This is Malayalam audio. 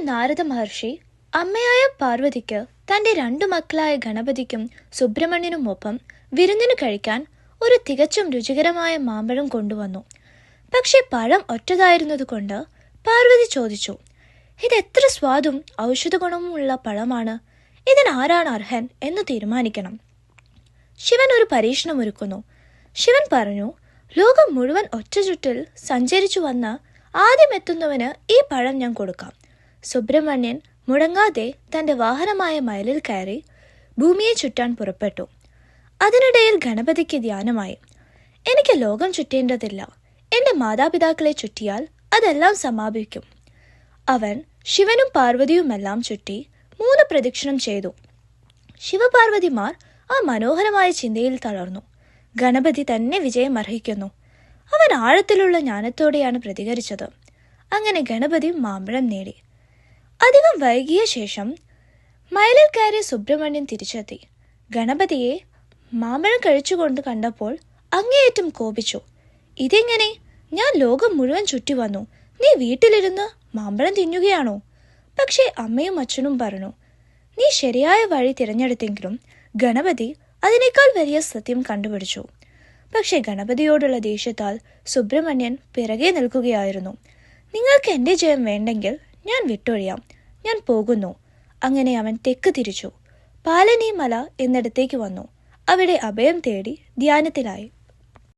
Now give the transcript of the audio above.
നാരദ മഹർഷി അമ്മയായ പാർവതിക്ക് തന്റെ 2 മക്കളായ ഗണപതിക്കും സുബ്രഹ്മണ്യനുമൊപ്പം വിരുന്നിനു കഴിക്കാൻ ഒരു തികച്ചും രുചികരമായ മാമ്പഴം കൊണ്ടുവന്നു. പക്ഷെ പഴം ഒറ്റതായിരുന്നതുകൊണ്ട് പാർവതി ചോദിച്ചു, ഇതെത്ര സ്വാദും ഔഷധ ഗുണവുമുള്ള പഴമാണ്, ഇതിനാരാണ് അർഹൻ എന്ന് തീരുമാനിക്കണം. ശിവൻ ഒരു പരീക്ഷണമൊരുക്കുന്നു. ശിവൻ പറഞ്ഞു, ലോകം മുഴുവൻ ഒറ്റ ചുറ്റിൽ സഞ്ചരിച്ചു വന്ന ആദ്യം എത്തുന്നവന് ഈ പഴം ഞാൻ കൊടുക്കാം. സുബ്രഹ്മണ്യൻ മുടങ്ങാതെ തന്റെ വാഹനമായ മയിലിൽ കയറി ഭൂമിയെ ചുറ്റാൻ പുറപ്പെട്ടു. അതിനിടയിൽ ഗണപതിക്ക് ധ്യാനമായി, എനിക്ക് ലോകം ചുറ്റേണ്ടതില്ല, എന്റെ മാതാപിതാക്കളെ ചുറ്റിയാൽ അതെല്ലാം സമാപിക്കും. അവൻ ശിവനും പാർവതിയുമെല്ലാം ചുറ്റി 3 പ്രദക്ഷിണം ചെയ്തു. ശിവപാർവതിമാർ ആ മനോഹരമായ ചിന്തയിൽ തളർന്നു. ഗണപതി തന്നെ വിജയം അർഹിക്കുന്നു. അവൻ ആഴത്തിലുള്ള ജ്ഞാനത്തോടെയാണ് പ്രതികരിച്ചത്. അങ്ങനെ ഗണപതി മാമ്പഴം നേടി. അധികം വൈകിയ ശേഷം മയിലിൽ കയറിയ സുബ്രഹ്മണ്യൻ തിരിച്ചെത്തി. ഗണപതിയെ മാമ്പഴം കഴിച്ചുകൊണ്ട് കണ്ടപ്പോൾ അങ്ങേയറ്റം കോപിച്ചു. ഇതെങ്ങനെ? ഞാൻ ലോകം മുഴുവൻ ചുറ്റി വന്നു, നീ വീട്ടിലിരുന്ന് മാമ്പഴം തിന്നുകയാണോ? പക്ഷേ അമ്മയും അച്ഛനും പറഞ്ഞു, നീ ശരിയായ വഴി തിരഞ്ഞെടുത്തെങ്കിലും ഗണപതി അതിനേക്കാൾ വലിയ സത്യം കണ്ടുപിടിച്ചു. പക്ഷെ ഗണപതിയോടുള്ള ദേഷ്യത്താൽ സുബ്രഹ്മണ്യൻ പിറകെ നിൽക്കുകയായിരുന്നു. നിങ്ങൾക്ക് എന്റെ ജയം വേണ്ടെങ്കിൽ ഞാൻ വിട്ടൊഴിയാം, ഞാൻ പോകുന്നു. അങ്ങനെ അവൻ തെക്ക് തിരിച്ചു. പാലനി മല എന്നിടത്തേക്ക് വന്നു. അവിടെ അഭയം തേടി ധ്യാനത്തിലായി.